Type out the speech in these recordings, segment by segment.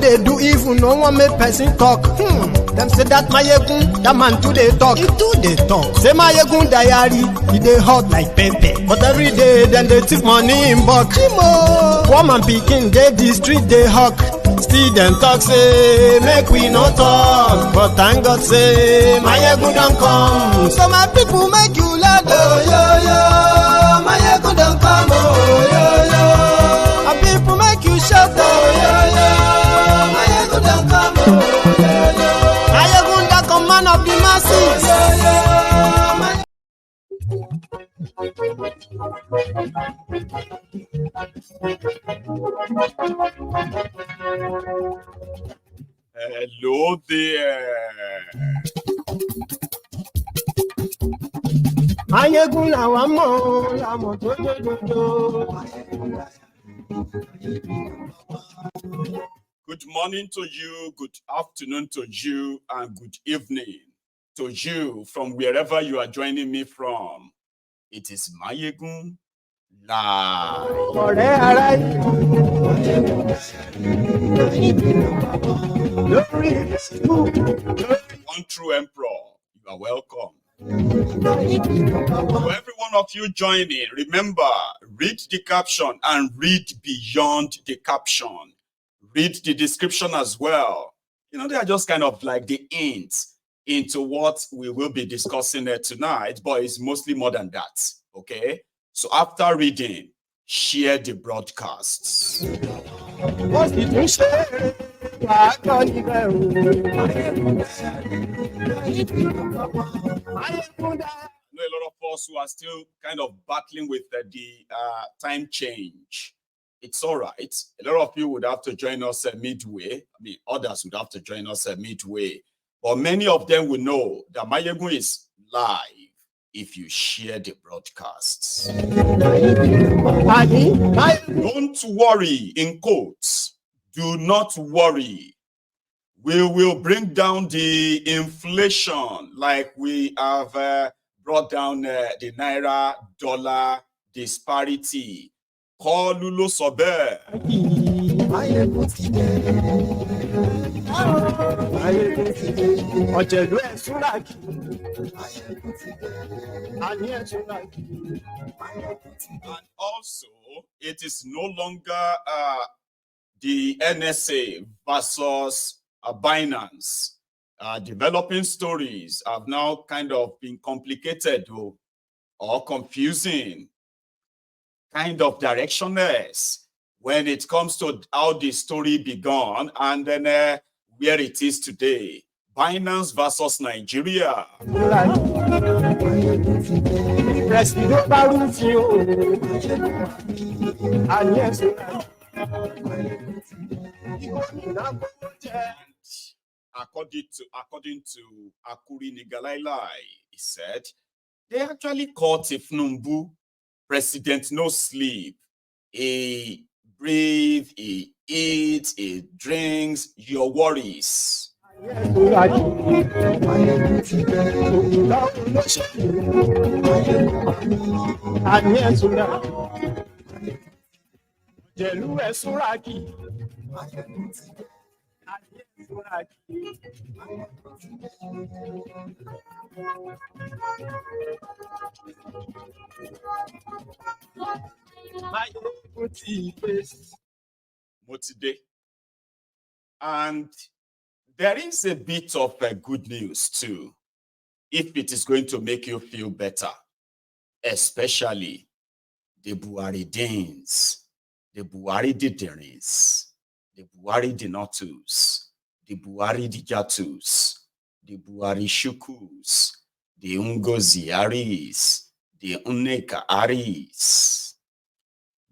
they do evil, no one make person talk. Them say that Mayegun, that man too they talk. He too they talk. Say Mayegun diary, he they hot like pepper. But every day, then they take money in bulk. Woman picking, they the street, they hawk. Still them talk, say, make we no talk. But thank God, say, Mayegun don't come. So my people make you laugh, oh, yo, yo. Mayegun don't come, oh, yo, yo. My people make you shout, oh, yo, yo. Mayegun don't come, oh, yo, yo. Mayegun the command of the masses, oh, yo, Hello there. Mayegun la wa mo, la mo do do do do. Good morning to you, good afternoon to you, and good evening to you from wherever you are joining me from. It is Mayegun Live. Untrue Emperor, you are welcome. For every one of you joining, remember, read the caption and read beyond the caption. Read the description as well. You know, they are just kind of like the hints into what we will be discussing here tonight, but it's mostly more than that, okay? So after reading, share the broadcasts. What's the share? I know a lot of us who are still kind of battling with the time change. It's all right. A lot of you would have to join us midway. I mean, others would have to join us midway. But many of them will know that Mayegun is live if you share the broadcasts. Don't worry, in quotes. Do not worry. We will bring down the inflation like we have brought down the naira dollar disparity. Kolulo sobe. And also, it is no longer the NSA versus Binance. Developing stories have now kind of been complicated or confusing, kind of directionless when it comes to how the story began and then where it is today. Binance versus Nigeria. According to Akuri Nigalailai, he said they actually caught Tinubu, President No Sleep. He breathes, he eats, he drinks, your worries. Motide. And there is a bit of good news too, if it is going to make you feel better, especially the Buharidins, the Buhari Diderins, the Buhari Dinotus, the Buhari Dijatus, the Buhari Shukus, the Ungozi Aris, the Uneka Aris,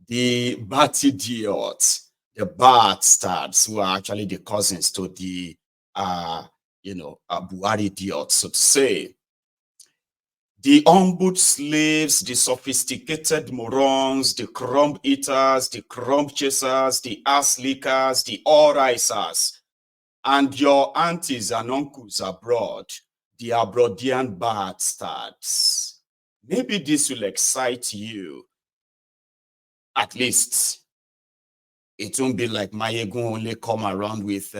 the Batidiots, the bastards who are actually the cousins to the Buhari idiots, so to say. The humbled slaves, the sophisticated morons, the crumb eaters, the crumb chasers, the ass lickers, the all-risers, and your aunties and uncles abroad, the Abroadian bastards. Maybe this will excite you, at least It won't be like Mayegun only come around with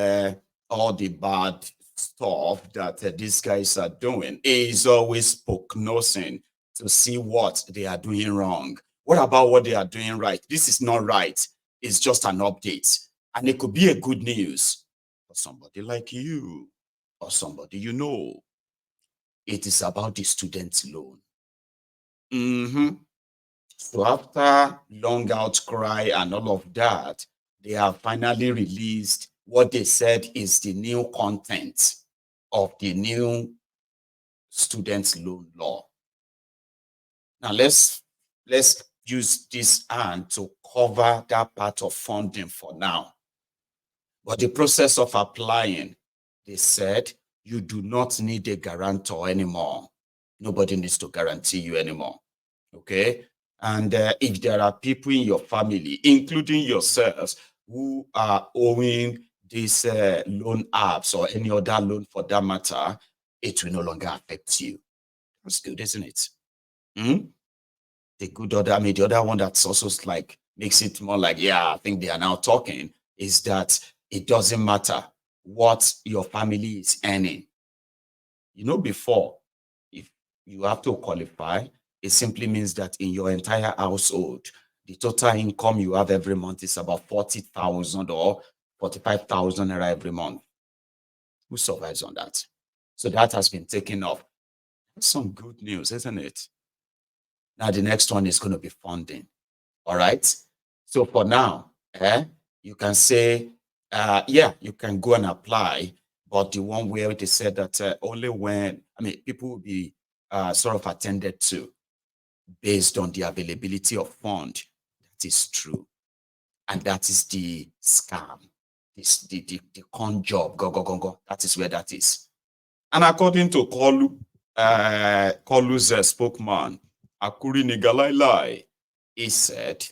all the bad stuff that these guys are doing. He's always prognosing to see what they are doing wrong. What about what they are doing right? This is not right. It's just an update. And it could be a good news for somebody like you or somebody you know. It is about the student loan. So after long outcry and all of that, they have finally released what they said is the new content of the new student loan law. Now let's use this hand to cover that part of funding for now. But the process of applying, they said you do not need a guarantor anymore. Nobody needs to guarantee you anymore. Okay. And if there are people in your family, including yourselves, who are owing these loan apps or any other loan for that matter, it will no longer affect you. That's good, isn't it? The good other, I mean, the other one that's also like makes it more like, yeah, I think they are now talking, is that it doesn't matter what your family is earning. You know, before, if you have to qualify, it simply means that in your entire household, the total income you have every month is about 40,000 or 45,000 naira every month. Who survives on that? So that has been taken off. That's some good news, isn't it? Now the next one is going to be funding. All right. So for now, you can say, yeah, you can go and apply, but the one where they said that only when, I mean, people will be sort of attended to based on the availability of fund. That is true. And that is the scam, the con job, go. That is where that is. And according to Kolu's spokesman, Akuri Nigalailai, he said,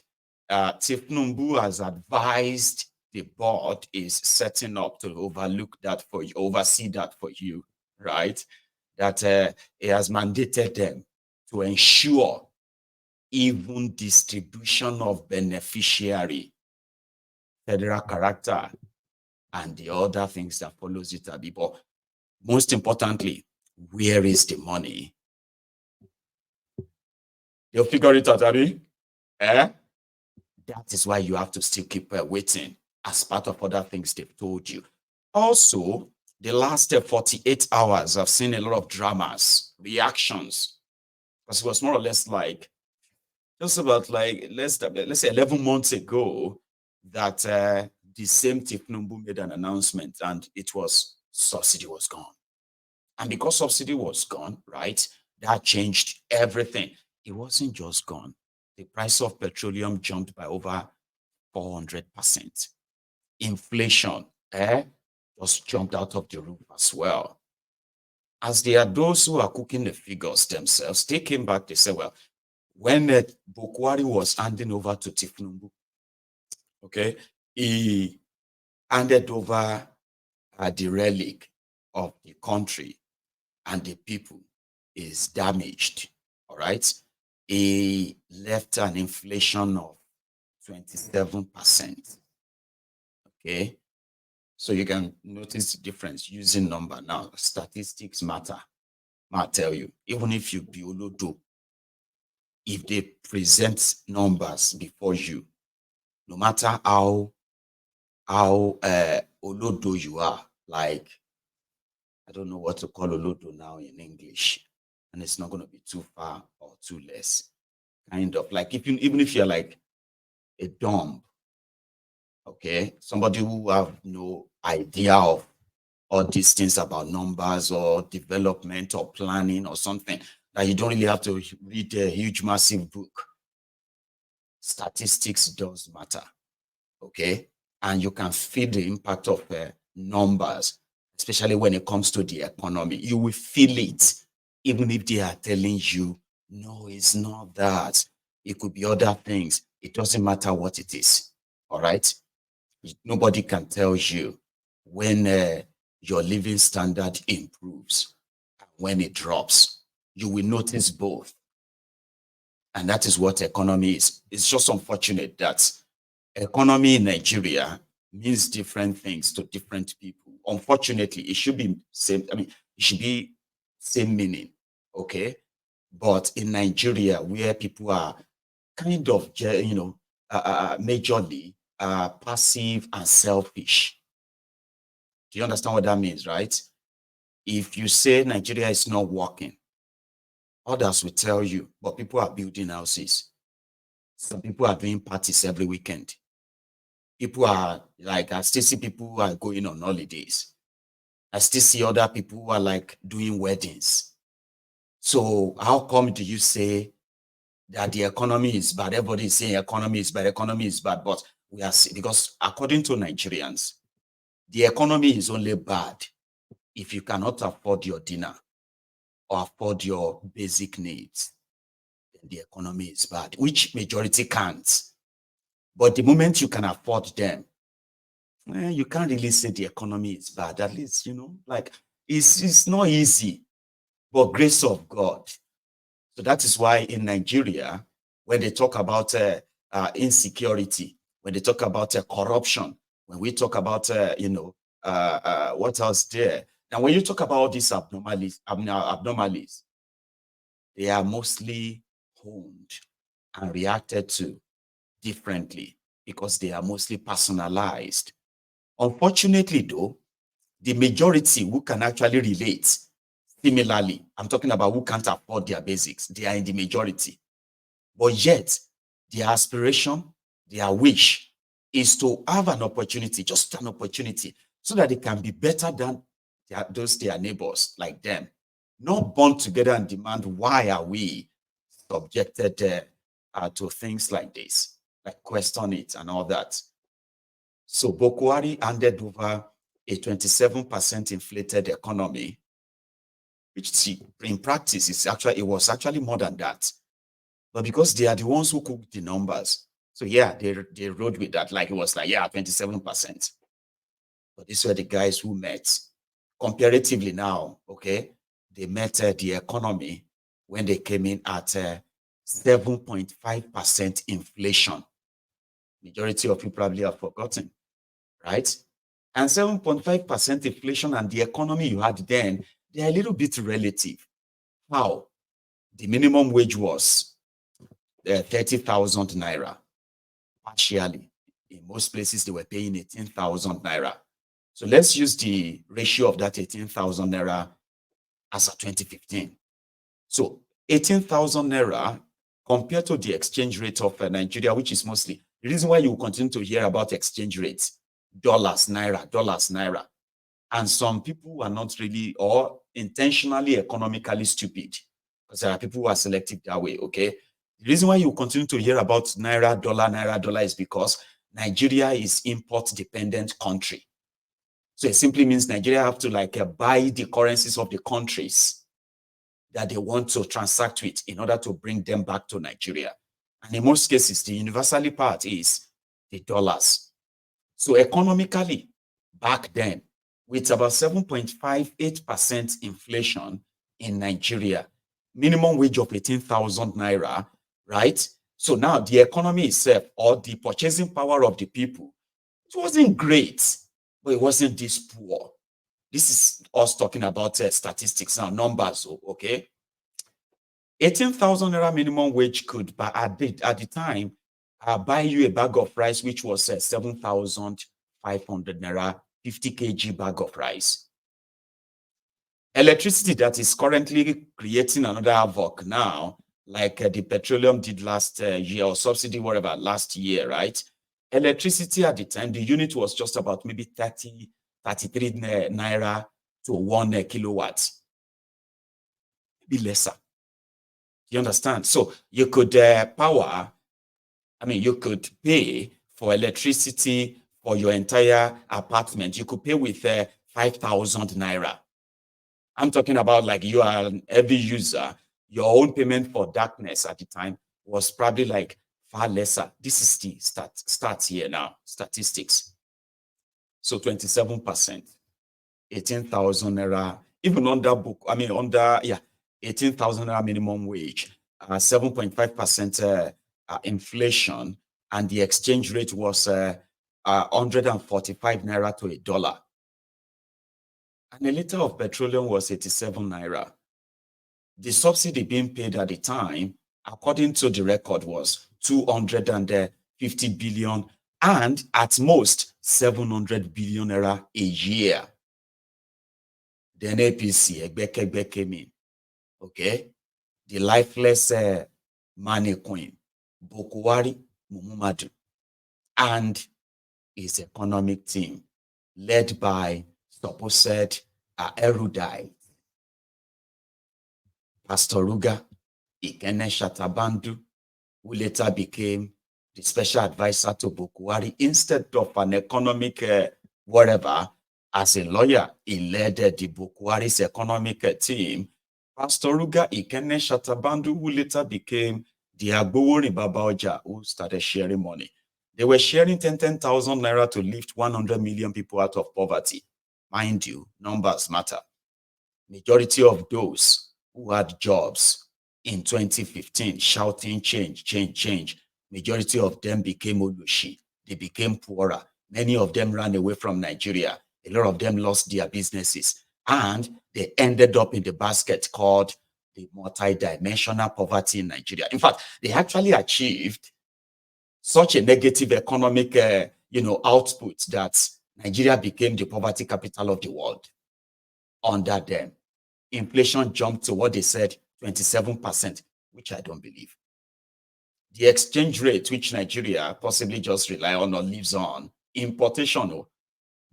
Tinubu has advised the board is setting up to overlook that for you, oversee that for you, right? That he has mandated them to ensure even distribution of beneficiary, federal character, and the other things that follows it. But most importantly, where is the money? You'll figure it out, Abby. That is why you have to still keep waiting as part of other things they've told you. Also, the last 48 hours, I've seen a lot of dramas, reactions, because it was more or less like, just about like, let's say 11 months ago, that the same Tinubu made an announcement and it was subsidy was gone. And because subsidy was gone, right, that changed everything. It wasn't just gone. The price of petroleum jumped by over 400%. Inflation just jumped out of the roof as well. As there are those who are cooking the figures themselves, they came back, they said, well, when Bokwari was handing over to Tinubu, okay, he handed over the relic of the country and the people is damaged, all right? He left an inflation of 27%, okay? So you can notice the difference using number now. Statistics matter. I'll tell you, even if you be Olodo, if they present numbers before you, no matter how Olodo you are, like, I don't know what to call Olodo now in English, and it's not going to be too far or too less. Kind of like even if you're like a dumb, okay, somebody who have no idea of all these things about numbers or development or planning or something, that you don't really have to read a huge, massive book. Statistics does matter, okay? And you can feel the impact of numbers, especially when it comes to the economy. You will feel it, even if they are telling you, no, it's not that. It could be other things. It doesn't matter what it is, all right? Nobody can tell you when your living standard improves, when it drops. You will notice both. And that is what economy is. It's just unfortunate that economy in Nigeria means different things to different people. Unfortunately, it should be same. I mean, it should be same meaning. Okay. But in Nigeria, where people are kind of, majorly passive and selfish. Do you understand what that means, right? If you say Nigeria is not working, others will tell you, but people are building houses. Some people are doing parties every weekend. People are like, I still see people who are going on holidays. I still see other people who are like doing weddings. So how come do you say that the economy is bad? Everybody is saying economy is bad, but we are, because according to Nigerians, the economy is only bad if you cannot afford your dinner or afford your basic needs. Then the economy is bad, which majority can't. But the moment you can afford them, you can't really say the economy is bad. At least, like it's not easy, but grace of God. So that is why in Nigeria, when they talk about insecurity, when they talk about corruption, when we talk about, what else there? Now, when you talk about these abnormalities, they are mostly honed and reacted to differently because they are mostly personalized. Unfortunately, though, the majority who can actually relate similarly, I'm talking about who can't afford their basics, they are in the majority. But yet, their aspiration, their wish is to have an opportunity, just an opportunity, so that they can be better than their neighbors like them. Not bond together and demand, why are we subjected to things like this? Like question it and all that. So Bokwari handed over a 27% inflated economy, which in practice it was actually more than that. But because they are the ones who cooked the numbers, so yeah, they rode with that. Like it was like, yeah, 27%. But these were the guys who met comparatively now, okay? They met the economy when they came in at 7.5% inflation. Majority of you probably have forgotten, right? And 7.5% inflation and the economy you had then, they're a little bit relative. How? The minimum wage was 30,000 naira. Partially, in most places, they were paying 18,000 naira. So let's use the ratio of that 18,000 naira as a 2015. So 18,000 naira compared to the exchange rate of Nigeria, which is mostly the reason why you continue to hear about exchange rates, dollars, naira. And some people are not really or intentionally economically stupid, because there are people who are selective that way, okay? The reason why you continue to hear about naira, dollar is because Nigeria is import-dependent country. So it simply means Nigeria have to buy the currencies of the countries that they want to transact with in order to bring them back to Nigeria. And in most cases, the universally part is the dollars. So economically, back then, with about 7.58% inflation in Nigeria, minimum wage of 18,000 naira, right? So now the economy itself, or the purchasing power of the people, it wasn't great, but it wasn't this poor. This is us talking about statistics now, numbers, okay? 18,000 naira minimum wage could, at the time, buy you a bag of rice, which was 7,500 naira, 50 kg bag of rice. Electricity that is currently creating another havoc now, like the petroleum did last year, or subsidy, whatever, last year, right? Electricity at the time, the unit was just about maybe 33 naira to 1 kilowatt. Be lesser. You understand? So you could you could pay for electricity for your entire apartment. You could pay with 5,000 naira. I'm talking about like you are an heavy user. Your own payment for darkness at the time was probably like far lesser. This is the stats here now, statistics. So 27%, 18,000 naira, even under 18,000 naira minimum wage, 7.5% inflation, and the exchange rate was 145 naira to $1. And a liter of petroleum was 87 naira. The subsidy being paid at the time, according to the record, was 250 billion and at most 700 billion naira a year. Then APC, Egbeke came in. Okay? The lifeless money queen, Bokuwari Mumumadu, and his economic team, led by supposed erudite Pastor Ruga Ikene Shatabandu, who later became the special advisor to Bokuwari. Instead of an economic whatever, as a lawyer, he led the Bokuwari's economic team. Pastor Ruga Ikene Shatabandu, who later became the Agbowori Babaoja, who started sharing money. They were sharing 10,000 naira to lift 100 million people out of poverty. Mind you, numbers matter. Majority of those who had jobs in 2015 shouting change, change, change, majority of them became Olushi. They became poorer. Many of them ran away from Nigeria. A lot of them lost their businesses. And they ended up in the basket called the multi-dimensional poverty in Nigeria. In fact, they actually achieved such a negative economic output that Nigeria became the poverty capital of the world under them. Inflation jumped to what they said, 27%, which I don't believe. The exchange rate, which Nigeria possibly just rely on or lives on, importation,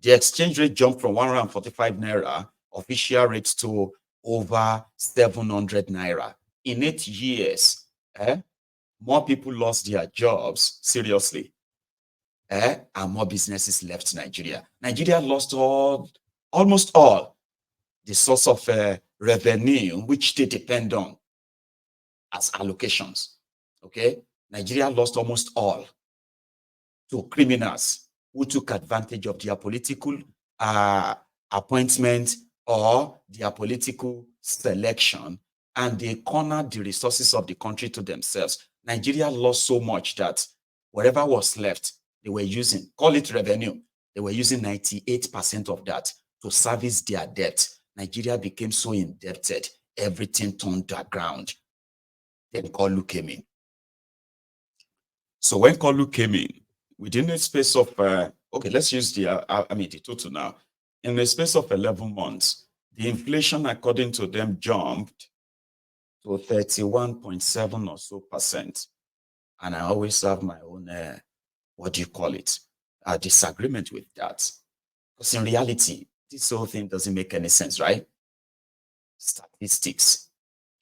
the exchange rate jumped from 145 naira official rates to over 700 naira. In 8 years, more people lost their jobs, seriously, and more businesses left Nigeria. Nigeria lost almost all the source of revenue which they depend on as allocations. Okay, Nigeria lost almost all to criminals who took advantage of their political appointment or their political selection, and they cornered the resources of the country to themselves. Nigeria lost so much that whatever was left, they were using, call it revenue, they were using 98% of that to service their debt. Nigeria became so indebted, everything turned underground. Then Kolu came in. So when Kolu came in, within a space of, let's use the total now. In the space of 11 months, the inflation, according to them, jumped to 31.7 or so percent. And I always have my own, disagreement with that. Because in reality, this whole thing doesn't make any sense, right? Statistics.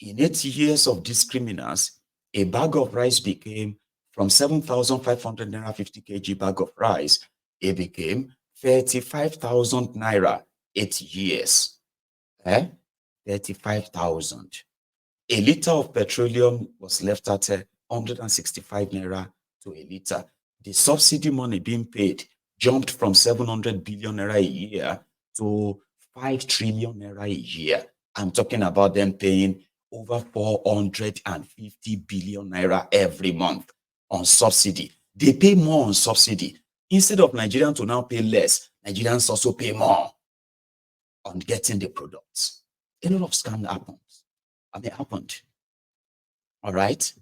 In 8 years of these criminals, a bag of rice became from 7,500 naira 50 kg bag of rice, it became 35,000 naira 8 years. 35,000. A liter of petroleum was left at 165 naira to a liter. The subsidy money being paid jumped from 700 billion naira a year to 5 trillion naira a year. I'm talking about them paying over 450 billion naira every month on subsidy. They pay more on subsidy. Instead of Nigerians to now pay less, Nigerians also pay more on getting the products. A lot of scam happened. All right?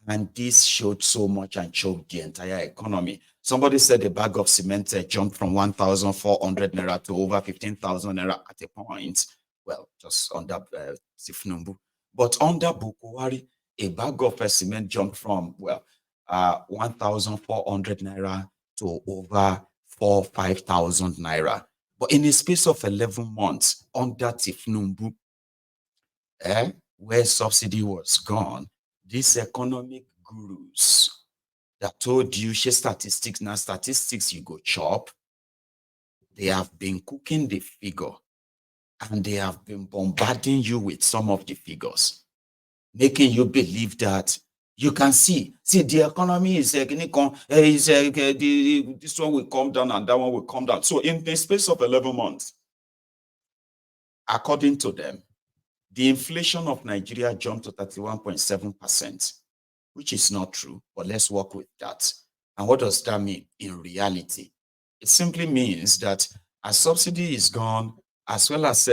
And this showed so much and choked the entire economy. Somebody said a bag of cement jumped from 1,400 naira to over 15,000 naira at a point. Well, just under Tinubu. But under Bokuwari, a bag of cement jumped from, 1,400 naira to over 5,000 naira. But in a space of 11 months, under Tinubu, where subsidy was gone, these economic gurus that told you, share statistics, now statistics you go chop, they have been cooking the figure and they have been bombarding you with some of the figures, making you believe that you can see the economy is this one will come down and that one will come down. So in the space of 11 months, according to them, the inflation of Nigeria jumped to 31.7%, which is not true, but let's work with that. And what does that mean in reality? It simply means that a subsidy is gone, as well as